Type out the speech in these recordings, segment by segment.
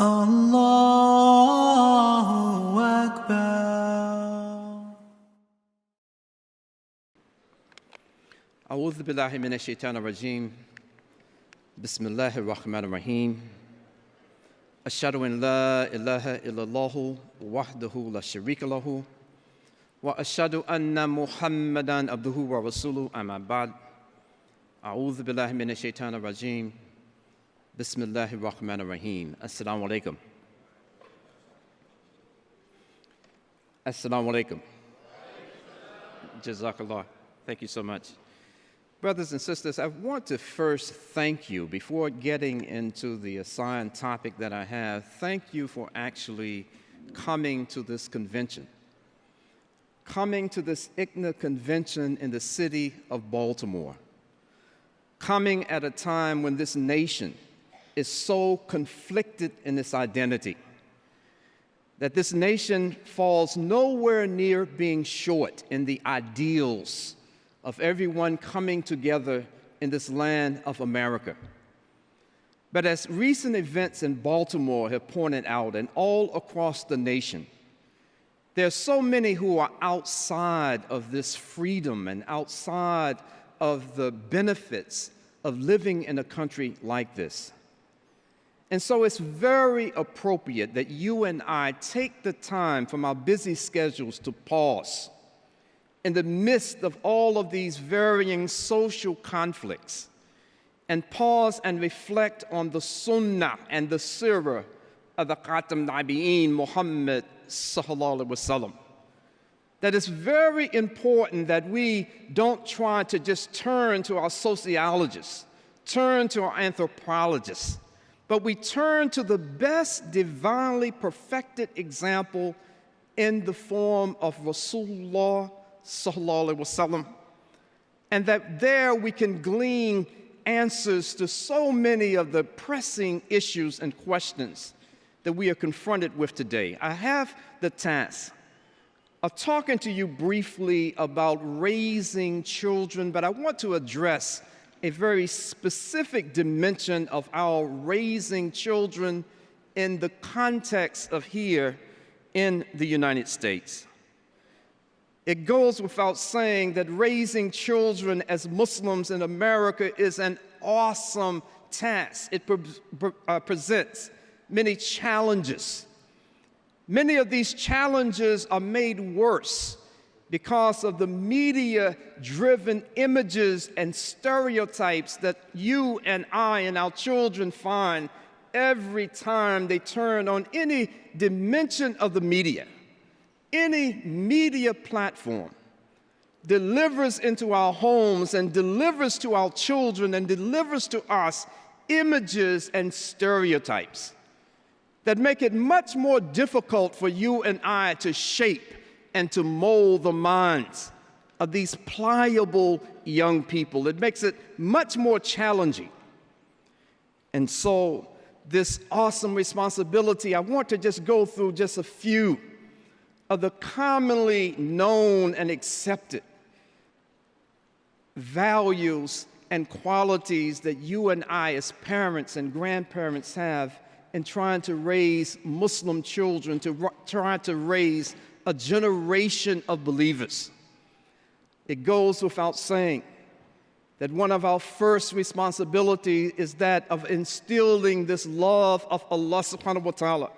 Allahu Akbar. أعوذ بالله من الشيطان الرجيم بسم الله الرحمن الرحيم أشهد أن لا إله إلا الله وحده لا شريك له وأشهد أن محمدًا عبده ورسوله أما بعد أعوذ بالله من الشيطان الرجيم بسم الله الرحمن الرحيم السلام عليكم Assalamu alaikum. Jazakallah. Thank you so much. Brothers and sisters, I want to first thank you before getting into the assigned topic that I have. Thank you for actually coming to this convention. Coming to this ICNA convention in the city of Baltimore. Coming at a time when this nation is so conflicted in its identity that this nation falls nowhere near being short in the ideals of everyone coming together in this land of America. But as recent events in Baltimore have pointed out and all across the nation, there are so many who are outside of this freedom and outside of the benefits of living in a country like this. And so it's very appropriate that you and I take the time from our busy schedules to pause in the midst of all of these varying social conflicts and pause and reflect on the sunnah and the sirah of the Khatam Nabi'een Muhammad sallallahu alaihi wasallam. That it's very important that we don't try to just turn to our sociologists, turn to our anthropologists, but we turn to the best divinely perfected example in the form of Rasulullah sallallahu alaihi wasallam, and that there we can glean answers to so many of the pressing issues and questions that we are confronted with today. I have the task of talking to you briefly about raising children, but I want to address a very specific dimension of our raising children in the context of here in the United States. It goes without saying that raising children as Muslims in America is an awesome task. It presents many challenges. Many of these challenges are made worse because of the media-driven images and stereotypes that you and I and our children find every time they turn on any dimension of the media. Any media platform delivers into our homes and delivers to our children and delivers to us images and stereotypes that make it much more difficult for you and I to shape and to mold the minds of these pliable young people. It makes it much more challenging. And so this awesome responsibility, I want to just go through just a few of the commonly known and accepted values and qualities that you and I as parents and grandparents have in trying to raise Muslim children, to try to raise a generation of believers. It goes without saying that one of our first responsibilities is that of instilling this love of Allah subhanahu wa ta'ala,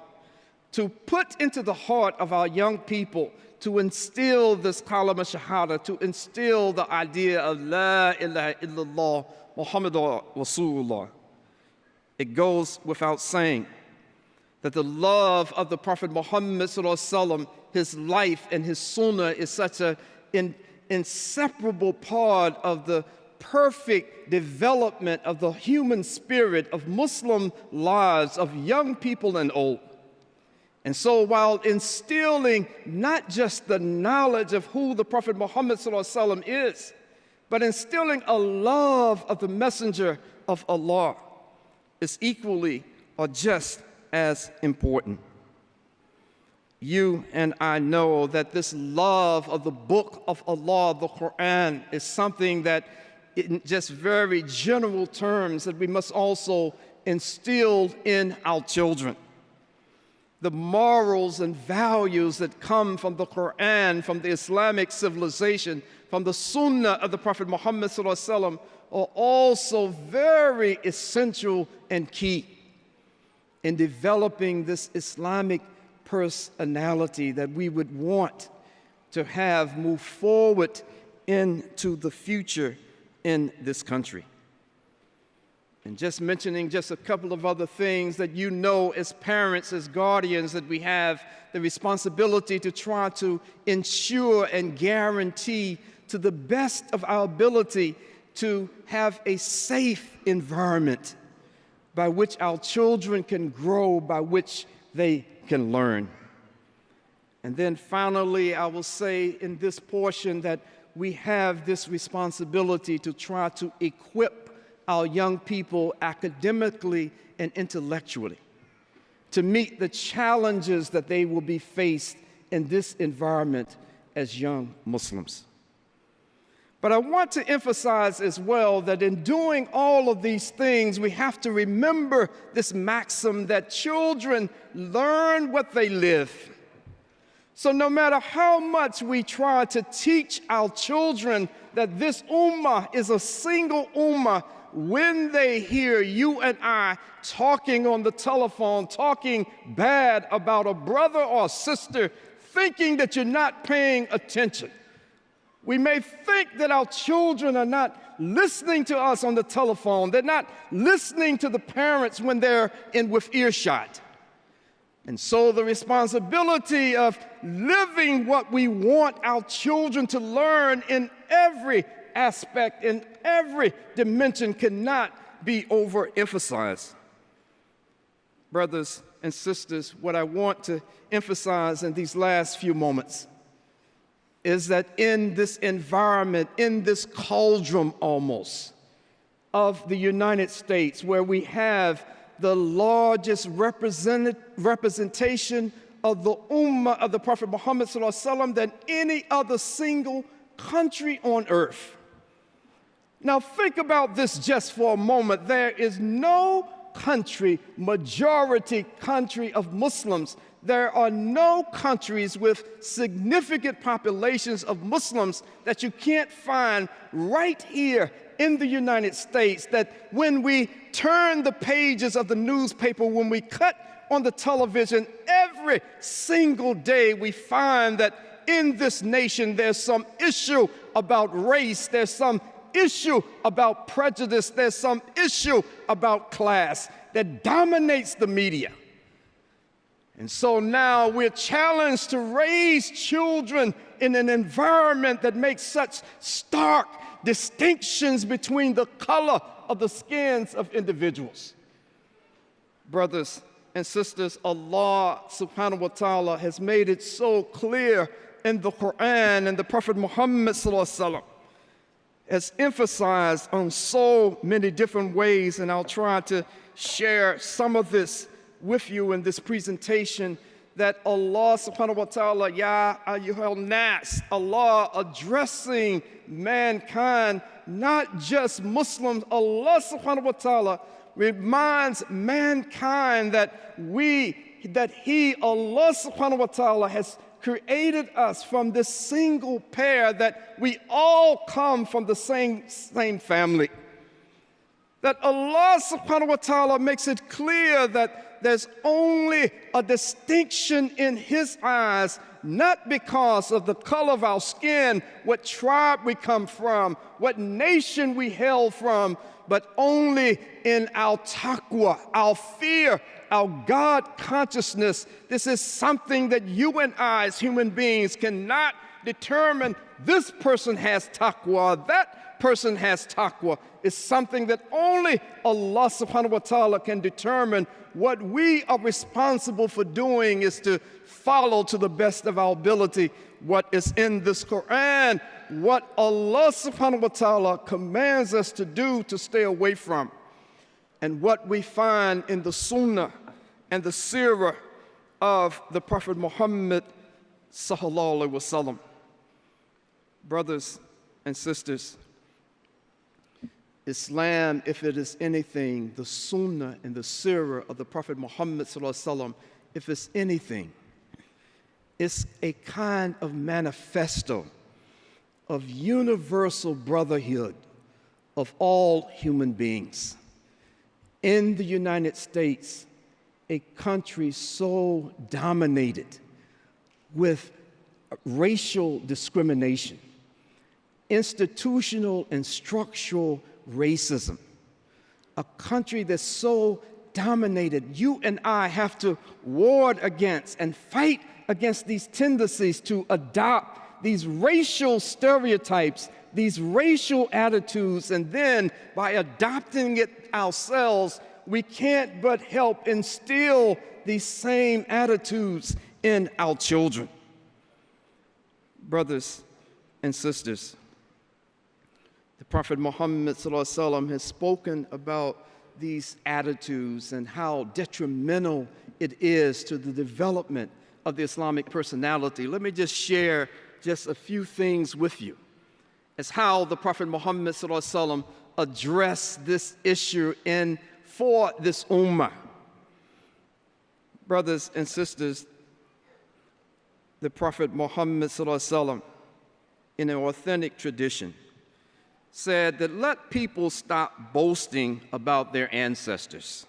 to put into the heart of our young people, to instill this kalama shahada, to instill the idea of La ilaha illallah Muhammadur Rasulullah. It goes without saying that the love of the Prophet Muhammad sallallahu alaihi wasallam, his life and his sunnah, is such an inseparable part of the perfect development of the human spirit of Muslim lives, of young people and old. And so while instilling not just the knowledge of who the Prophet Muhammad ﷺ is, but instilling a love of the Messenger of Allah is equally or just as important. You and I know that this love of the book of Allah, the Qur'an, is something that in just very general terms that we must also instill in our children. the morals and values that come from the Qur'an, from the Islamic civilization, from the Sunnah of the Prophet Muhammad ﷺ, are also very essential and key in developing this Islamic personality that we would want to have move forward into the future in this country. And just mentioning just a couple of other things that you know as parents, as guardians, that we have the responsibility to try to ensure and guarantee to the best of our ability to have a safe environment by which our children can grow, by which they can learn. And then finally, I will say in this portion that we have this responsibility to try to equip our young people academically and intellectually to meet the challenges that they will be faced in this environment as young Muslims. But I want to emphasize as well that in doing all of these things, we have to remember this maxim that children learn what they live. So no matter how much we try to teach our children that this ummah is a single ummah, when they hear you and I talking on the telephone, talking bad about a brother or a sister, thinking that you're not paying attention, we may think that our children are not listening to us on the telephone. They're not listening to the parents when they're with earshot. And so the responsibility of living what we want our children to learn in every aspect, in every dimension, cannot be overemphasized. Brothers and sisters, what I want to emphasize in these last few moments is that in this environment, in this cauldron almost of the United States, where we have the largest representation of the ummah of the Prophet Muhammad ﷺ than any other single country on earth. Now think about this just for a moment. There is no country, majority country of Muslims. There are no countries with significant populations of Muslims that you can't find right here in the United States, that when we turn the pages of the newspaper, when we cut on the television, every single day we find that in this nation there's some issue about race, there's some issue about prejudice, there's some issue about class that dominates the media. And so now we're challenged to raise children in an environment that makes such stark distinctions between the color of the skins of individuals. Brothers and sisters, Allah subhanahu wa ta'ala has made it so clear in the Qur'an, and the Prophet Muhammad sallallahu alaihi wasallam has emphasized on so many different ways, and I'll try to share some of this with you in this presentation, that Allah subhanahu wa ta'ala, Ya ayyuhal nas, Allah addressing mankind, not just Muslims. Allah subhanahu wa ta'ala reminds mankind that He, Allah subhanahu wa ta'ala, has created us from this single pair, that we all come from the same family. That Allah subhanahu wa ta'ala makes it clear that there's only a distinction in His eyes, not because of the color of our skin, what tribe we come from, what nation we hail from, but only in our taqwa, our fear, our God consciousness. This is something that you and I as human beings cannot determine. This person has taqwa, that person has taqwa. It's something that only Allah subhanahu wa ta'ala can determine. What we are responsible for doing is to follow to the best of our ability what is in this Qur'an, what Allah subhanahu wa ta'ala commands us to do, to stay away from, and what we find in the Sunnah and the Shari'a of the Prophet Muhammad sallallahu alaihi wasallam. Brothers and sisters, Islam, if it is anything, the Sunnah and the Shari'a of the Prophet Muhammad sallallahu alaihi wasallam if it's anything, it's a kind of manifesto of universal brotherhood of all human beings. In the United States, a country so dominated with racial discrimination, institutional and structural racism, a country that's so dominated, you and I have to ward against and fight against these tendencies to adopt these racial stereotypes, these racial attitudes, and then by adopting it ourselves, we can't but help instill these same attitudes in our children. Brothers and sisters, the Prophet Muhammad ﷺ has spoken about these attitudes and how detrimental it is to the development of the Islamic personality. Let me just share just a few things with you as how the Prophet Muhammad ﷺ addressed this issue for this ummah. Brothers and sisters, the Prophet Muhammad ﷺ, in an authentic tradition, said that let people stop boasting about their ancestors.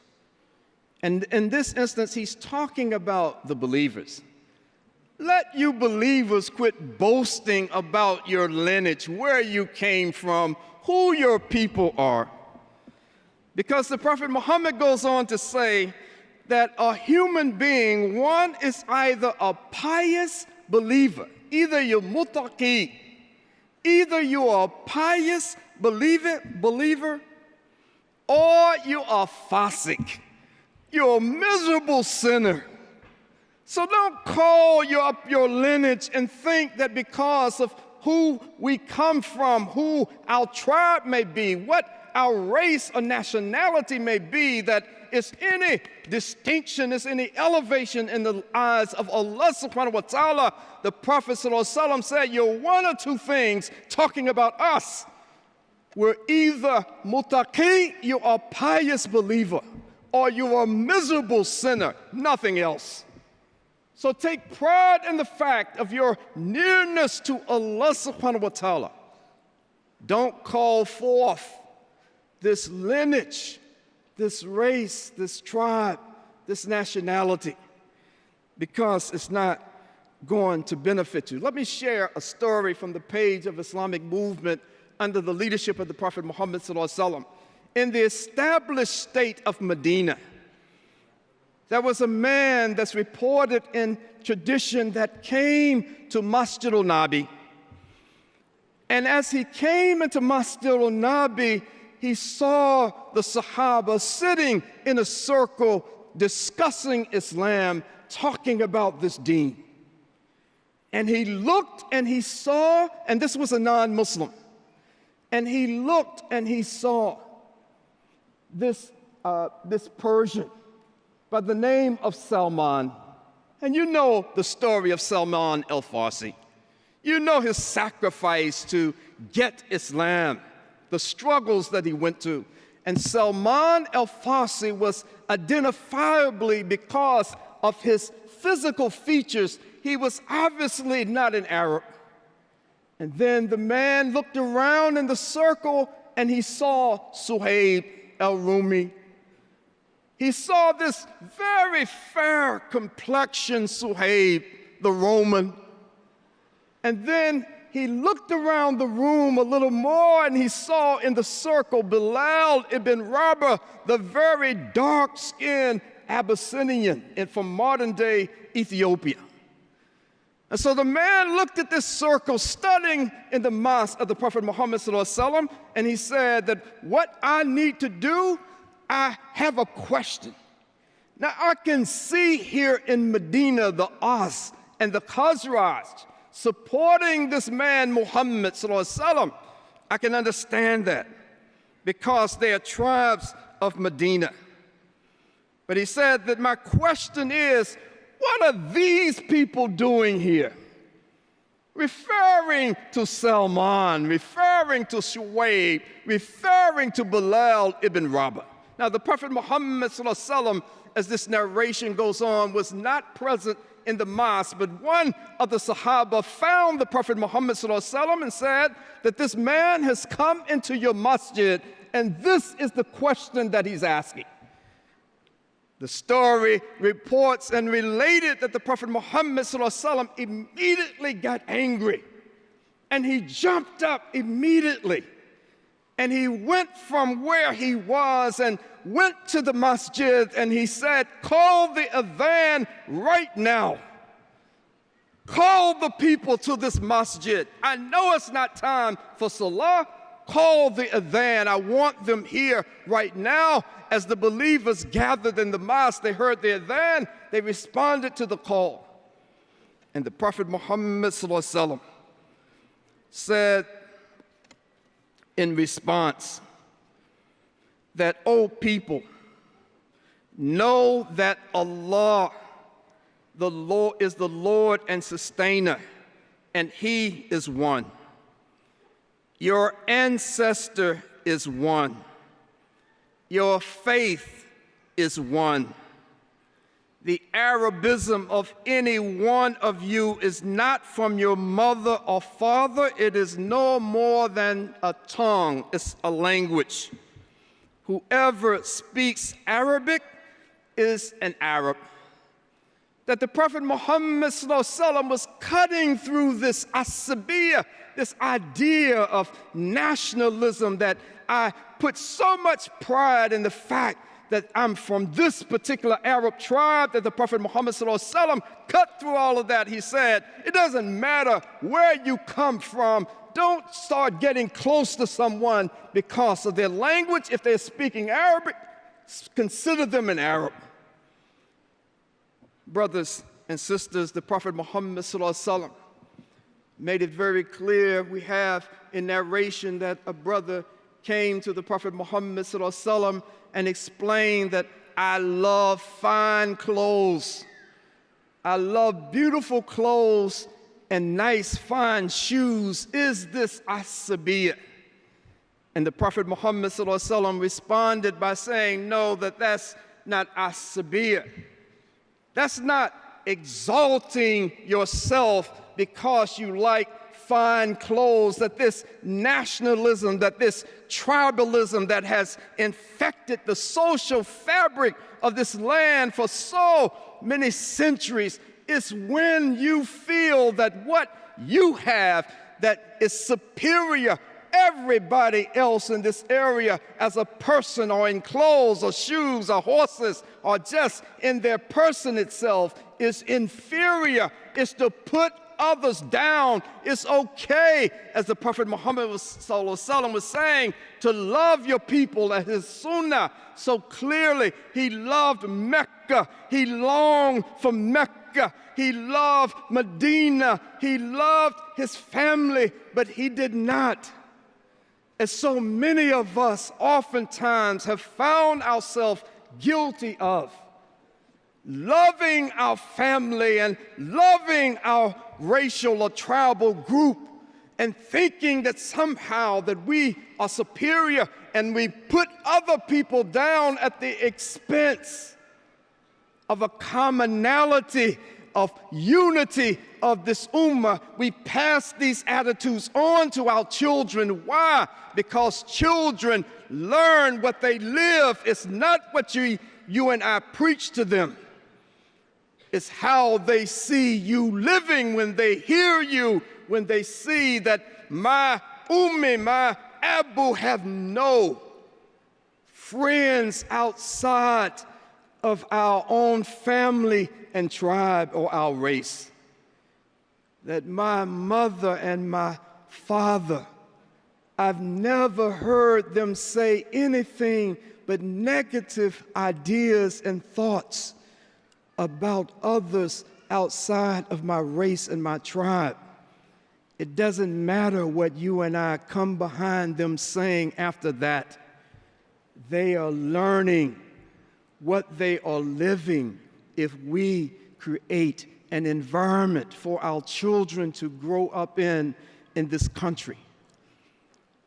And in this instance, he's talking about the believers. Let you believers quit boasting about your lineage, where you came from, who your people are. Because the Prophet Muhammad goes on to say that a human being, one is either a pious believer, either you're muttaqi, either you are a pious believer, or you are fasiq. You're a miserable sinner. So don't call up your lineage and think that because of who we come from, who our tribe may be, what our race or nationality may be, that it's any distinction, it's any elevation in the eyes of Allah subhanahu wa ta'ala. The Prophet ﷺ said, you're one or two things talking about us. We're either muttaqi, you are a pious believer, or you are a miserable sinner, nothing else. So take pride in the fact of your nearness to Allah subhanahu wa ta'ala. Don't call forth this lineage, this race, this tribe, this nationality, because it's not going to benefit you. Let me share a story from the page of Islamic movement under the leadership of the Prophet Muhammad ﷺ. In the established state of Medina, there was a man that's reported in tradition that came to Masjid al-Nabi. And as he came into Masjid al-Nabi, he saw the Sahaba sitting in a circle discussing Islam, talking about this deen. And he looked and he saw, and this was a non-Muslim, and he looked and he saw this Persian by the name of Salman. And you know the story of Salman al-Farsi. You know his sacrifice to get Islam, the struggles that he went to. And Salman al-Farsi was identifiably, because of his physical features, he was obviously not an Arab. And then the man looked around in the circle and he saw Suhaib al-Rumi. He saw this very fair complexioned Suhaib, the Roman. And then he looked around the room a little more and he saw in the circle Bilal ibn Rabah, the very dark-skinned Abyssinian from modern-day Ethiopia. And so the man looked at this circle studying in the mosque of the Prophet Muhammad ﷺ, and he said that what I need to do, I have a question. Now I can see here in Medina the Aus and the Khazraj supporting this man Muhammad ﷺ. I can understand that because they are tribes of Medina. But he said that my question is, what are these people doing here? Referring to Salman, referring to Shuwaib, referring to Bilal ibn Rabah. Now, the Prophet Muhammad ﷺ as this narration goes on, was not present in the mosque, but one of the Sahaba found the Prophet Muhammad ﷺ and said that this man has come into your masjid, and this is the question that he's asking. The story reports and related that the Prophet Muhammad ﷺ immediately got angry, and he jumped up immediately, and he went from where he was and went to the masjid, and he said, "Call the adhan right now. Call the people to this masjid. I know it's not time for salah. Call the adhan. I want them here right now." As the believers gathered in the mosque, they heard the adhan, they responded to the call. And the Prophet Muhammad ﷺ said in response that, "O people, know that Allah, the Lord, is the Lord and sustainer, and He is one. Your ancestor is one. Your faith is one. The Arabism of any one of you is not from your mother or father. It is no more than a tongue. It's a language. Whoever speaks Arabic is an Arab." That the Prophet Muhammad ﷺ was cutting through this asabiyah, this idea of nationalism, that I put so much pride in the fact that I'm from this particular Arab tribe, that the Prophet Muhammad ﷺ cut through all of that. He said, it doesn't matter where you come from. Don't start getting close to someone because of their language. If they're speaking Arabic, consider them an Arab. Brothers and sisters, the Prophet Muhammad ﷺ made it very clear. We have a narration that a brother came to the Prophet Muhammad ﷺ and explained that I love fine clothes. I love beautiful clothes and nice fine shoes. Is this asabiyah? And the Prophet Muhammad ﷺ responded by saying, no, that's not asabiyah. That's not exalting yourself because you like fine clothes, that this nationalism, that this tribalism that has infected the social fabric of this land for so many centuries, is when you feel that what you have that is superior everybody else in this area as a person, or in clothes or shoes or horses, or just in their person itself, is inferior. It's to put others down. It's okay, as the Prophet Muhammad was saying, to love your people as his sunnah. So clearly, he loved Mecca. He longed for Mecca. He loved Medina. He loved his family, but he did not, as so many of us oftentimes have found ourselves guilty of, loving our family and loving our racial or tribal group, and thinking that somehow that we are superior, and we put other people down at the expense of a commonality, of unity of this ummah. We pass these attitudes on to our children. Why? Because children learn what they live. It's not what you and I preach to them. It's how they see you living when they hear you, when they see that my ummi, my abu have no friends outside of our own family and tribe or our race. That my mother and my father, I've never heard them say anything but negative ideas and thoughts about others outside of my race and my tribe. It doesn't matter what you and I come behind them saying after that. They are learning what they are living if we create an environment for our children to grow up in this country,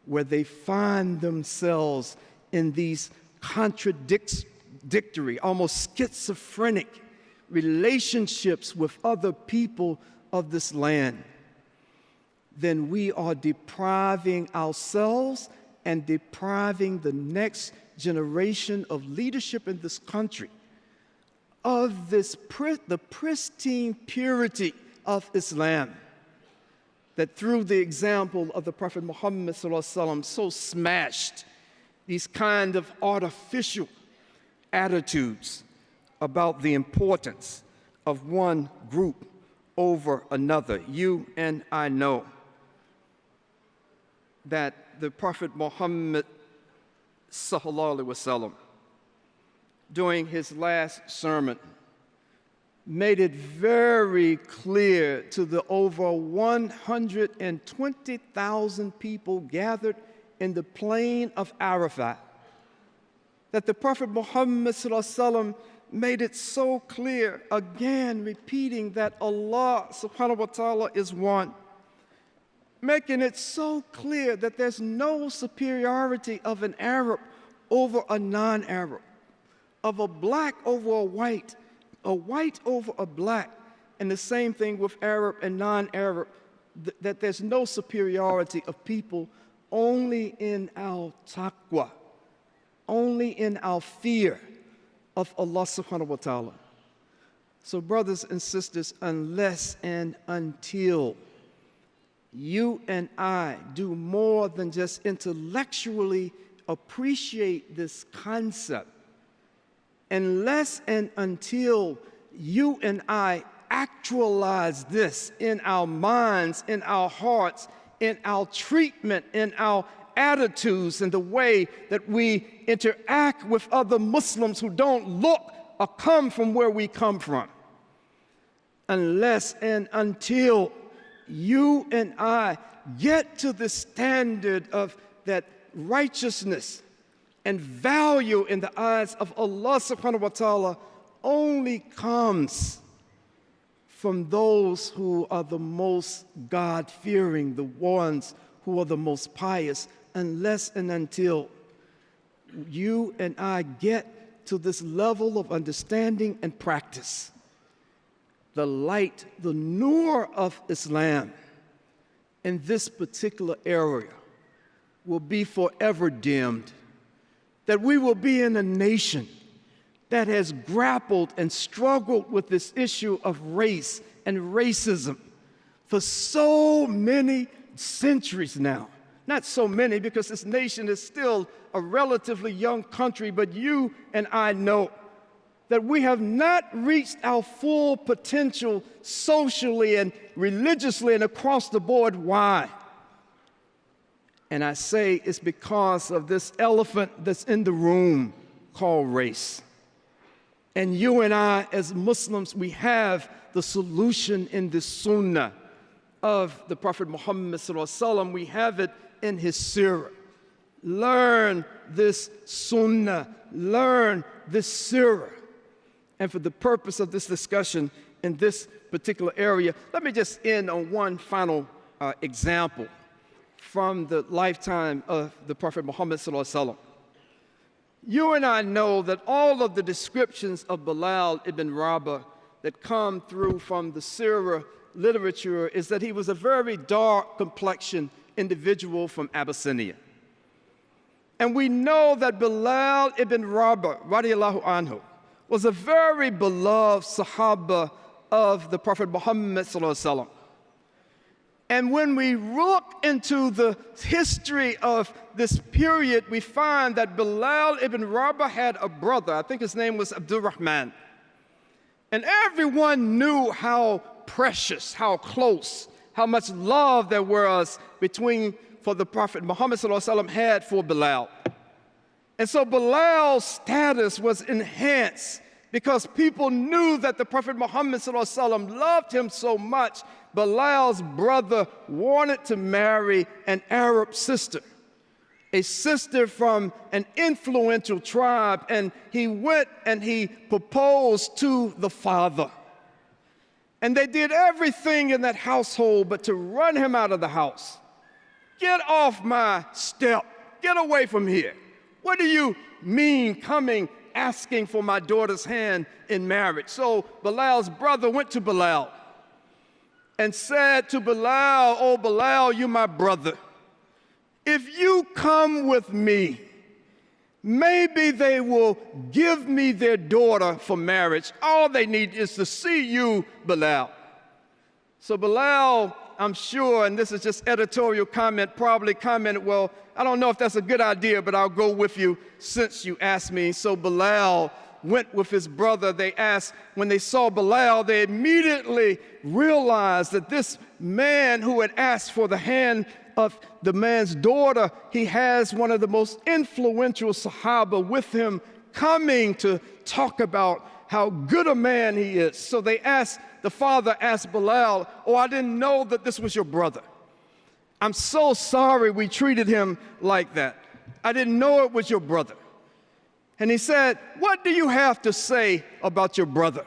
where they find themselves in these contradictory, almost schizophrenic relationships with other people of this land, then we are depriving ourselves and depriving the next generation of leadership in this country of the pristine purity of Islam, that through the example of the Prophet Muhammad so smashed these kind of artificial attitudes about the importance of one group over another. You and I know that the Prophet Muhammad sallallahu alaihi wasallam, during his last sermon, made it very clear to the over 120,000 people gathered in the plain of Arafat that the Prophet Muhammad sallallahu alaihi wasallam made it so clear, again repeating that Allah subhanahu wa ta'ala is one, making it so clear that there's no superiority of an Arab over a non-Arab, of a black over a white over a black, and the same thing with Arab and non-Arab, that there's no superiority of people, only in our taqwa, only in our fear of Allah subhanahu wa ta'ala. So brothers and sisters, unless and until you and I do more than just intellectually appreciate this concept, unless and until you and I actualize this in our minds, in our hearts, in our treatment, in our attitudes, in the way that we interact with other Muslims who don't look or come from where we come from, unless and until you and I get to the standard of that righteousness and value in the eyes of Allah subhanahu wa ta'ala only comes from those who are the most God-fearing, the ones who are the most pious, unless and until you and I get to this level of understanding and practice. The light, the nur of Islam in this particular area will be forever dimmed. That we will be in a nation that has grappled and struggled with this issue of race and racism for so many centuries now. Not so many, because this nation is still a relatively young country, but you and I know that we have not reached our full potential socially and religiously and across the board. Why? And I say it's because of this elephant that's in the room called race. And you and I, as Muslims, we have the solution in the sunnah of the Prophet Muhammad sallallahu alaihi wasallam. We have it in his seerah. Learn this sunnah, learn this seerah. And for the purpose of this discussion in this particular area, let me just end on one final example from the lifetime of the Prophet Muhammad sallallahu alaihi wasallam. You and I know that all of the descriptions of Bilal ibn Rabah that come through from the seerah literature is that he was a very dark complexioned individual from Abyssinia. And we know that Bilal ibn Rabah, radiallahu anhu, was a very beloved Sahaba of the Prophet Muhammad sallallahu alaihi wasallam. And when we look into the history of this period, we find that Bilal ibn Rabah had a brother. I think his name was Abdul Rahman. And everyone knew how precious, how close, how much love there was for the Prophet Muhammad sallallahu alaihi wasallam had for Bilal. And so Bilal's status was enhanced because people knew that the Prophet Muhammad sallallahu alaihi wasallam loved him so much. Bilal's brother wanted to marry an Arab sister, a sister from an influential tribe, and he went and he proposed to the father. And they did everything in that household but to run him out of the house. Get off my step. Get away from here. What do you mean coming asking for my daughter's hand in marriage. So Bilal's brother went to Bilal and said to Bilal, "Oh, Bilal, you're my brother. If you come with me, maybe they will give me their daughter for marriage. All they need is to see you, Bilal." So Bilal, I'm sure, and this is just editorial comment, probably commented, "Well, I don't know if that's a good idea, but I'll go with you since you asked me." So Bilal went with his brother. They asked, when they saw Bilal, they immediately realized that this man who had asked for the hand of the man's daughter, he has one of the most influential Sahaba with him coming to talk about how good a man he is. So they asked, the father asked Bilal, "Oh, I didn't know that this was your brother. I'm so sorry we treated him like that. I didn't know it was your brother." And he said, "What do you have to say about your brother?"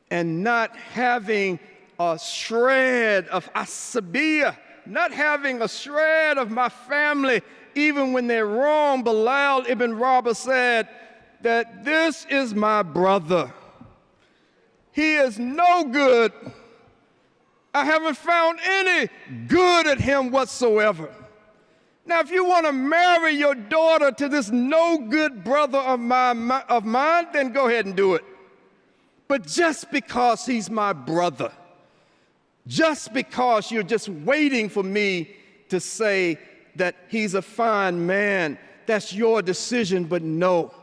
And not having a shred of asabiyah, not having a shred of my family, even when they're wrong, Bilal ibn Rabah said that this is my brother. He is no good. I haven't found any good at him whatsoever. Now, if you want to marry your daughter to this no good brother of mine, then go ahead and do it. But just because he's my brother, just because you're just waiting for me to say that he's a fine man, that's your decision. But no,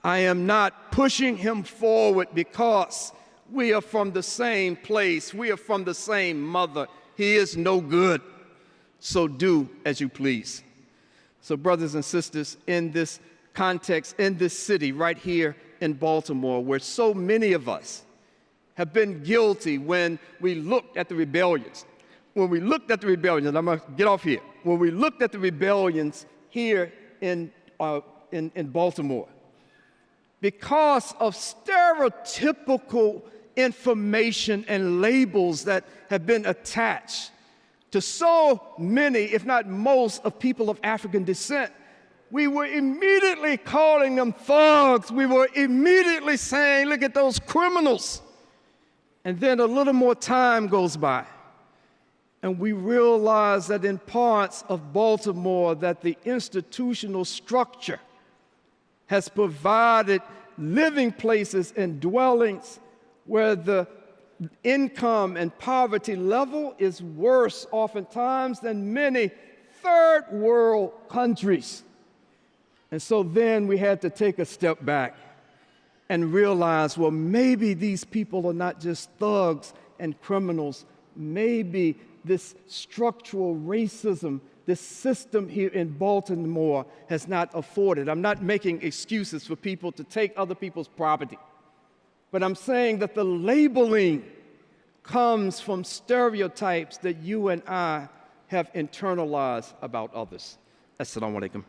I am not pushing him forward because we are from the same place. We are from the same mother. He is no good. So do as you please. So brothers and sisters, in this context, in this city right here in Baltimore, where so many of us have been guilty when we looked at the rebellions. When we looked at the rebellions, I'm going to get off here. When we looked at the rebellions here in Baltimore, because of stereotypical information and labels that have been attached to so many, if not most, of people of African descent, we were immediately calling them thugs. We were immediately saying, "Look at those criminals." And then a little more time goes by, and we realize that in parts of Baltimore that the institutional structure has provided living places and dwellings where the income and poverty level is worse oftentimes than many third world countries. And so then we had to take a step back and realize, well, maybe these people are not just thugs and criminals. Maybe this structural racism, this system here in Baltimore has not afforded. I'm not making excuses for people to take other people's property, but I'm saying that the labeling comes from stereotypes that you and I have internalized about others. Assalamu alaikum.